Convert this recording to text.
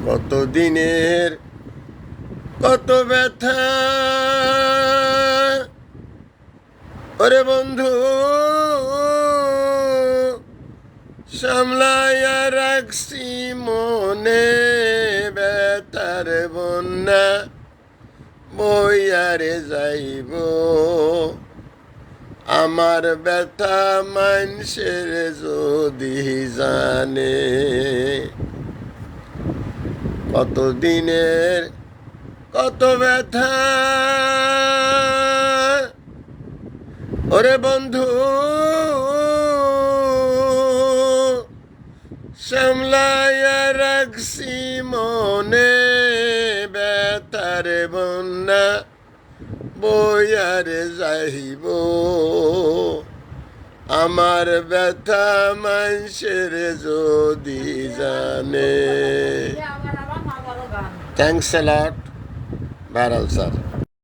কত দিনের কত ব্যথা, ওরে বন্ধু সামলাইয়া রাখছি মনে, ব্যথার বন্যা বইয়ারে যাইব। আমার ব্যথা মানুষের যদি জানে, কত দিনের কত ব্যথা, ওরে বন্ধু সামলাইয়া রাখছি মনে, ব্যথার বন্যা বইয়ারে যাইব। আমার ব্যথা মানুষের যদি জানে। Thanks a lot, viral sir.